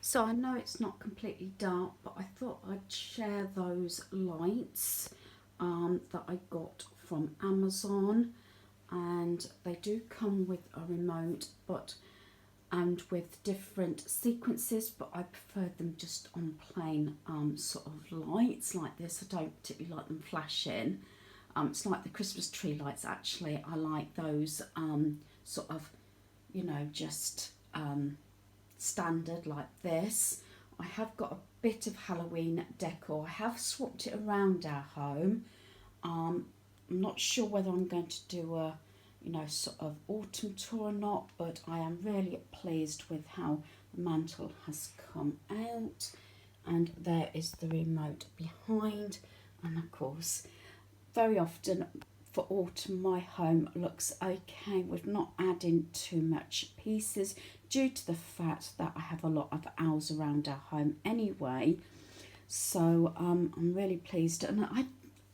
So I know it's not completely dark, but I thought I'd share those lights that I got from Amazon, and they do come with a remote, but and with different sequences, but I prefer them just on plain sort of lights like this. I don't particularly like them flashing. It's like the Christmas tree lights actually. I like those sort of, just standard like this. I have got a bit of Halloween decor. I have swapped it around our home. I'm not sure whether I'm going to do a sort of autumn tour or not, but I am really pleased with how the mantle has come out. And there is the remote behind, and of course very often for autumn my home looks okay with not adding too much pieces due to the fact that I have a lot of owls around our home anyway. So I'm really pleased, and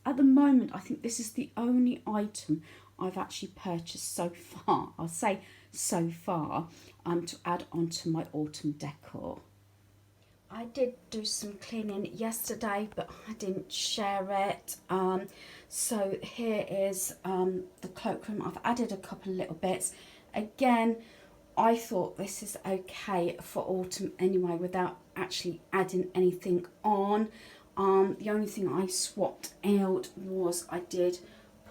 at the moment I think this is the only item I've actually purchased so far, I'll say so far, to add onto my autumn decor. I did do some cleaning yesterday, but I didn't share it. So here is the cloakroom. I've added a couple of little bits. Again, I thought this is okay for autumn anyway without actually adding anything on. The only thing I swapped out was I did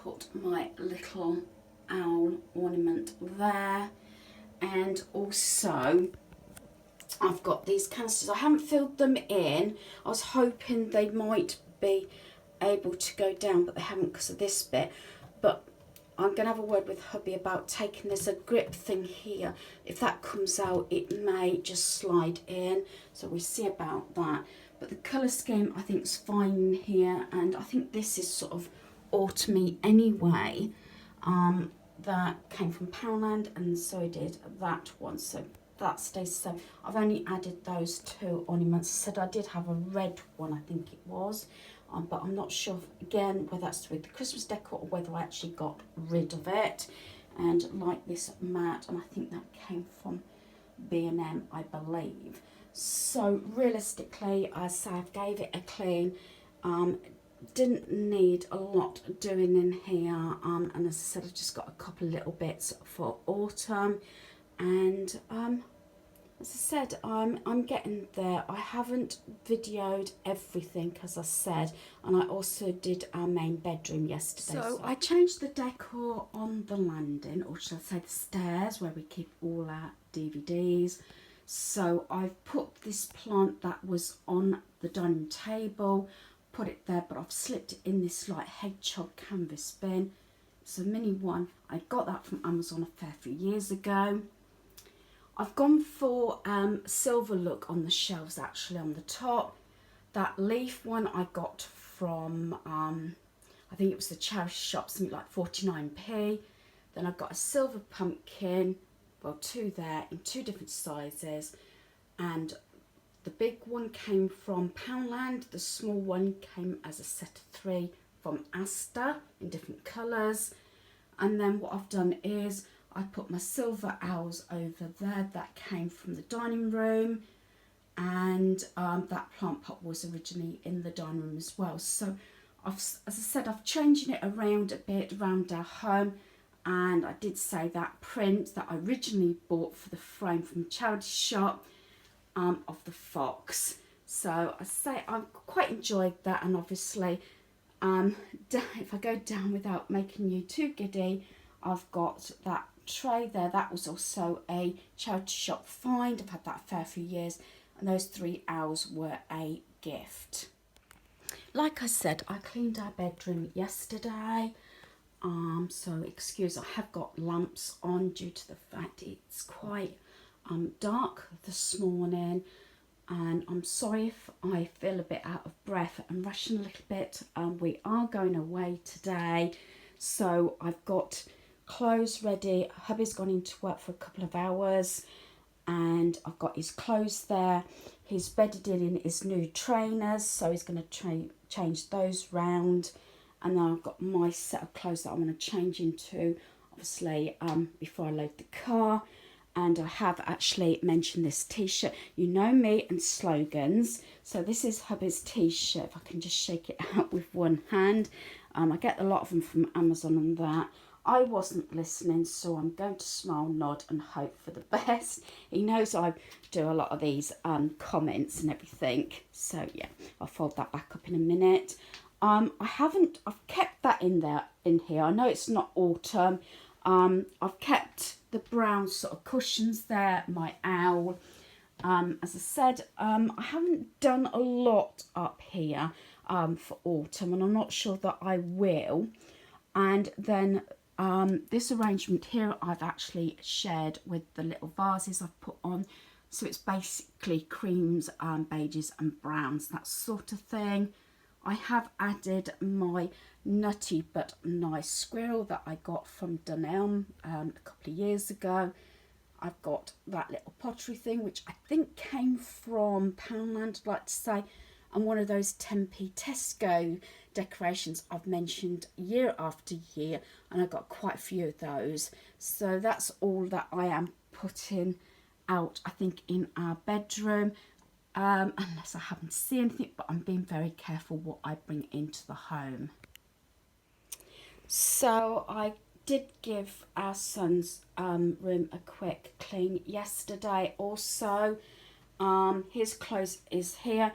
put my little owl ornament there, and also I've got these canisters. I haven't filled them in. I was hoping they might be able to go down, but they haven't because of this bit. But I'm going to have a word with hubby about taking, there's a grip thing here. If that comes out, it may just slide in. So we'll see about that. But the colour scheme I think is fine here. And I think this is sort of autumny anyway. That came from Poundland, and so did that one. So that stays the same. I've only added those two ornaments. I said I did have a red one, I think it was, but I'm not sure again whether that's with the Christmas decor or whether I actually got rid of it. And like this mat, and I think that came from B&M, I believe. So realistically, I say I gave it a clean. Didn't need a lot doing in here, and as I said, I've just got a couple of little bits for autumn. And as I said, I'm getting there. I haven't videoed everything, as I said, and I also did our main bedroom yesterday. So I changed the decor on the landing, or should I say the stairs, where we keep all our DVDs. So I've put this plant that was on the dining table, put it there, but I've slipped it in this like hedgehog canvas bin. It's a mini one. I got that from Amazon a fair few years ago. I've gone for silver look on the shelves, actually on the top. That leaf one I got from, I think it was the charity shop, something like 49p. Then I've got a silver pumpkin, well, two there in two different sizes. And the big one came from Poundland. The small one came as a set of three from Asda in different colours. And then what I've done is I put my silver owls over there. That came from the dining room, and that plant pot was originally in the dining room as well. So as I said, I've changing it around a bit around our home. And I did say that print that I originally bought for the frame from the charity shop, of the fox. So I say I quite enjoyed that, and obviously if I go down without making you too giddy, I've got that tray there. That was also a charity shop find. I've had that a fair few years, and those three owls were a gift. Like I said, I cleaned our bedroom yesterday, so excuse, I have got lamps on due to the fact it's quite dark this morning, and I'm sorry if I feel a bit out of breath and rushing a little bit. We are going away today, so I've got clothes ready. Hubby's gone into work for a couple of hours, and I've got his clothes there. He's bedded in his new trainers, so he's going to change those round. And then I've got my set of clothes that I want to change into, obviously, before I load the car. and I have actually mentioned this t-shirt. You know me and slogans. So this is hubby's t-shirt. If I can just shake it out with one hand. I get a lot of them from Amazon and that. I wasn't listening, so I'm going to smile, nod and hope for the best. He knows I do a lot of these comments and everything. So yeah, I'll fold that back up in a minute. I've kept that in here. I know it's not autumn. I've kept the brown sort of cushions there, my owl. As I said, I haven't done a lot up here for autumn, and I'm not sure that I will. And then this arrangement here I've actually shared with the little vases I've put on. So it's basically creams, beiges and browns, that sort of thing. I have added my nutty but nice squirrel that I got from Dunelm a couple of years ago. I've got that little pottery thing, which I think came from Poundland, I'd like to say, and one of those 10p Tesco decorations I've mentioned year after year, and I've got quite a few of those. So that's all that I am putting out, I think, in our bedroom. Unless I happen to see anything, but I'm being very careful what I bring into the home. So I did give our son's room a quick clean yesterday also. His clothes is here.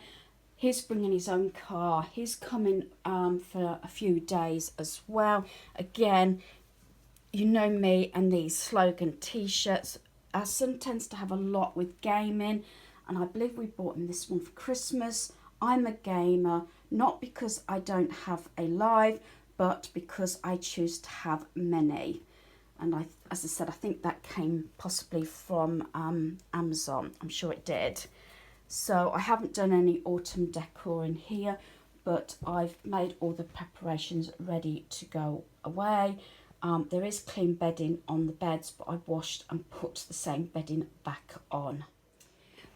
He's bringing his own car. He's coming for a few days as well. Again, you know me and these slogan t-shirts. Our son tends to have a lot with gaming, and I believe we bought him this one for Christmas. I'm a gamer, not because I don't have a live, but because I choose to have many. And as I said, I think that came possibly from Amazon. I'm sure it did. So I haven't done any autumn decor in here, but I've made all the preparations ready to go away. There is clean bedding on the beds, but I've washed and put the same bedding back on.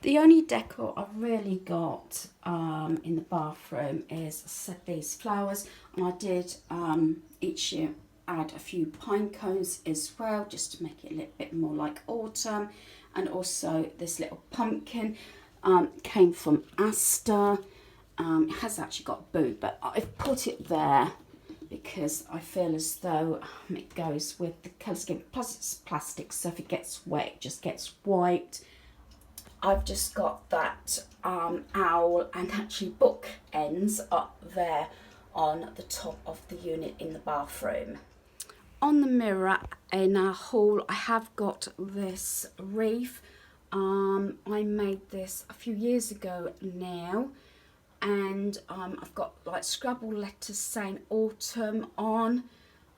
The only decor I've really got in the bathroom is these flowers, and I did each year add a few pine cones as well, just to make it a little bit more like autumn. And also this little pumpkin came from Asda. It has actually got a boo, but I've put it there because I feel as though it goes with the colour scheme. Plus it's plastic, so if it gets wet, it just gets wiped. I've just got that owl and actually book ends up there on the top of the unit in the bathroom. On the mirror in our hall, I have got this wreath. I made this a few years ago now, and I've got like Scrabble letters saying autumn on,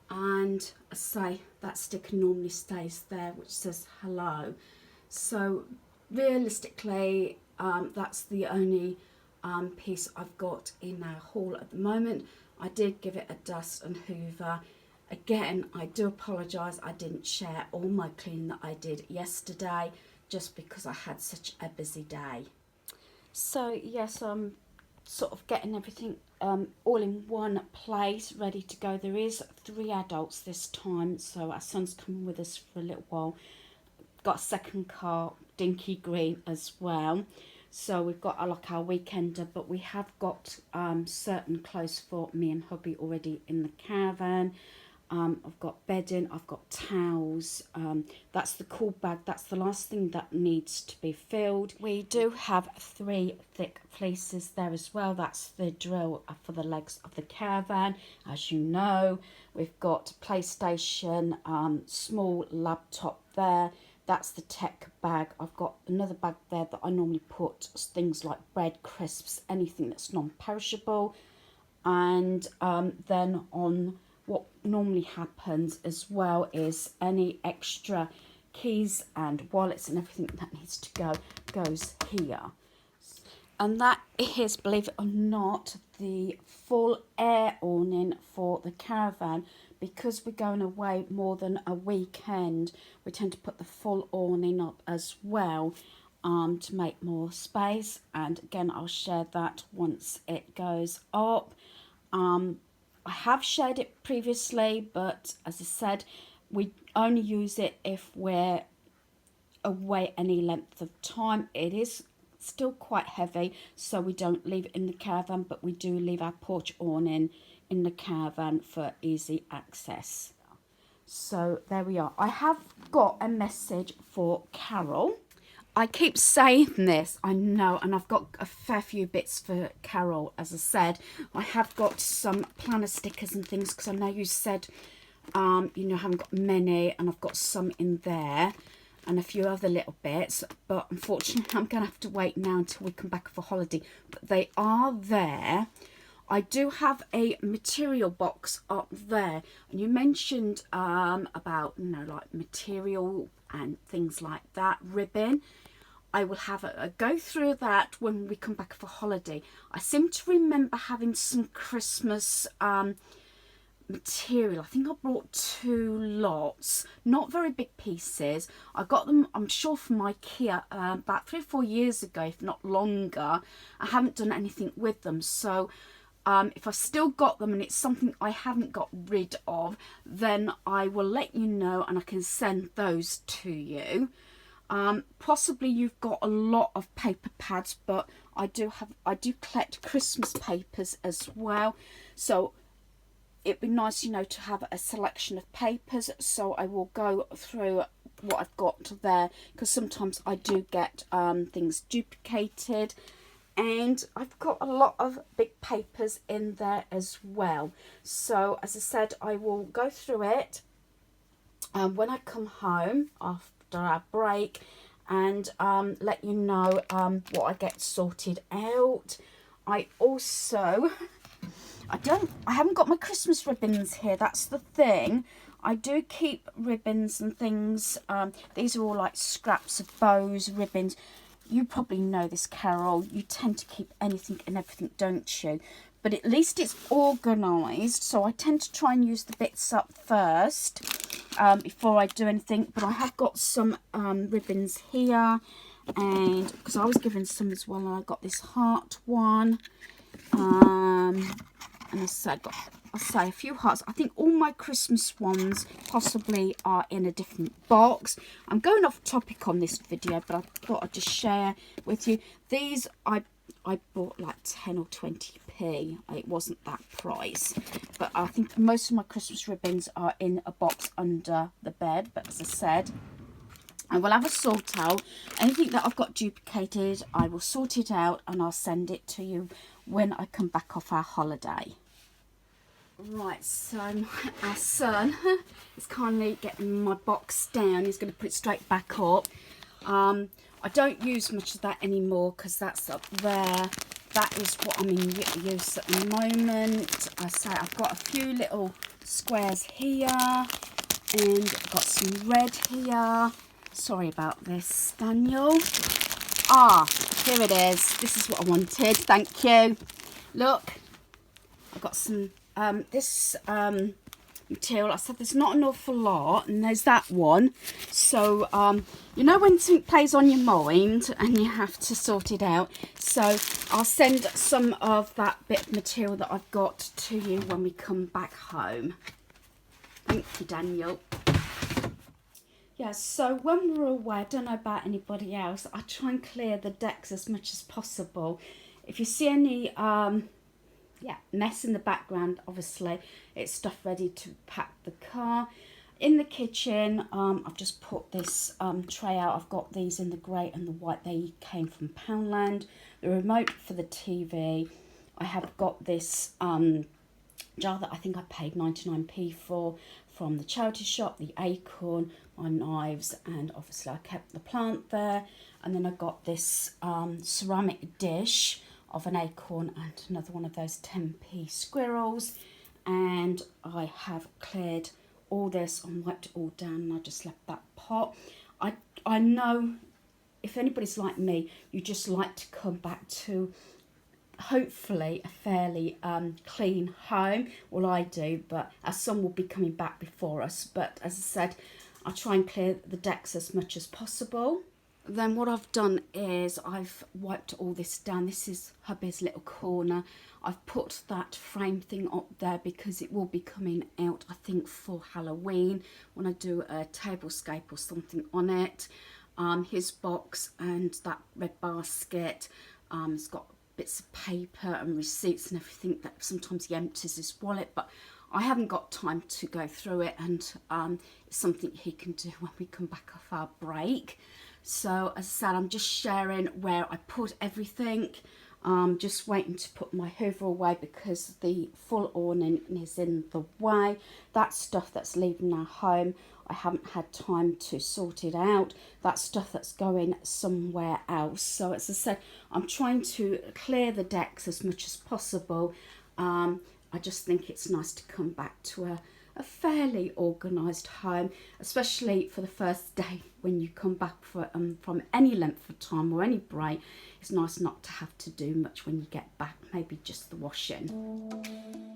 and I say that sticker normally stays there, which says hello. So realistically, that's the only piece I've got in our hall at the moment. I did give it a dust and hoover. Again, I do apologise I didn't share all my cleaning that I did yesterday, just because I had such a busy day. So yes, I'm sort of getting everything all in one place, ready to go. There is 3 adults this time, so our son's coming with us for a little while. Got a second car, Dinky Green, as well. So we've got like our weekender, but we have got certain clothes for me and hubby already in the caravan. I've got bedding, I've got towels. That's the cool bag. That's the last thing that needs to be filled. We do have 3 thick fleeces there as well. That's the drill for the legs of the caravan. As you know, we've got PlayStation, small laptop there. That's the tech bag. I've got another bag there that I normally put things like bread, crisps, anything that's non-perishable. And then on what normally happens as well is any extra keys and wallets and everything that needs to go goes here. And that is, believe it or not, the full air awning for the caravan. Because we're going away more than a weekend, we tend to put the full awning up as well to make more space. And again, I'll share that once it goes up. I have shared it previously, but as I said, we only use it if we're away any length of time. It is still quite heavy, so we don't leave it in the caravan, but we do leave our porch awning in the caravan for easy access. So there we are. I have got a message for Carol. I keep saying this, I know, and I've got a fair few bits for Carol. As I said, I have got some planner stickers and things, because I know you said, you know, I haven't got many, and I've got some in there and a few other little bits, but unfortunately I'm going to have to wait now until we come back for holiday. But they are there. I do have a material box up there, and you mentioned about, you know, like material and things like that, ribbon. I will have a go through that when we come back for holiday. I seem to remember having some Christmas material. I think I brought 2 lots, not very big pieces. I got them, I'm sure, from IKEA about 3 or 4 years ago, if not longer. I haven't done anything with them, so if I've still got them and it's something I haven't got rid of, then I will let you know and I can send those to you. Possibly you've got a lot of paper pads, but I do collect Christmas papers as well, so it'd be nice, you know, to have a selection of papers. So I will go through what I've got there, because sometimes I do get things duplicated, and I've got a lot of big papers in there as well. So as I said, I will go through it when I come home after our break, and let you know what I get sorted out. I also I haven't got my Christmas ribbons here, that's the thing. I do keep ribbons and things. These are all like scraps of bows, ribbons. You probably know this, Carol. You tend to keep anything and everything, don't you? But at least it's organised, so I tend to try and use the bits up first before I do anything. But I have got some ribbons here, and because I was given some as well, and I got this heart one. And I'll say a few hearts. I think all my Christmas ones possibly are in a different box. I'm going off topic on this video, but I thought I'd just share with you. These I bought like 10 or 20p. It wasn't that price, but I think most of my Christmas ribbons are in a box under the bed. But as I said, I will have a sort out. Anything that I've got duplicated, I will sort it out and I'll send it to you when I come back off our holiday. Right, so our son is kindly getting my box down. He's going to put it straight back up. I don't use much of that anymore because that's up there. That is what I'm in use at the moment. I say I've got a few little squares here, and I've got some red here. Sorry about this, Daniel. Ah, here it is. This is what I wanted. Thank you. Look, I've got some this material. I said there's not an awful lot, and there's that one. So you know when something plays on your mind and you have to sort it out. So I'll send some of that bit of material that I've got to you when we come back home. Thank you, Daniel. Yeah, so when we're away, I don't know about anybody else, I try and clear the decks as much as possible. If you see any mess in the background, obviously it's stuff ready to pack the car. In the kitchen, I've just put this tray out. I've got these in the grey and the white. They came from Poundland. The remote for the TV. I have got this jar that I think I paid 99p for from the charity shop, the acorn, my knives, and obviously I kept the plant there. And then I got this ceramic dish of an acorn and another one of those 10p squirrels, and I have cleared all this and wiped it all down, and I just left that pot. I know if anybody's like me, you just like to come back to hopefully a fairly clean home. Well, I do, but our son will be coming back before us. But as I said, I'll try and clear the decks as much as possible. Then what I've done is I've wiped all this down. This is hubby's little corner. I've put that frame thing up there because it will be coming out, I think, for Halloween when I do a tablescape or something on it. his box and that red basket. It's got bits of paper and receipts and everything that sometimes he empties his wallet, but I haven't got time to go through it, and it's something he can do when we come back off our break. So as I said, I'm just sharing where I put everything. Just waiting to put my hoover away because the full awning is in the way. That stuff that's leaving our home, I haven't had time to sort it out. That stuff that's going somewhere else. So as I said, I'm trying to clear the decks as much as possible. I just think it's nice to come back to a fairly organised home, especially for the first day when you come back from any length of time or any break. It's nice not to have to do much when you get back, maybe just the washing.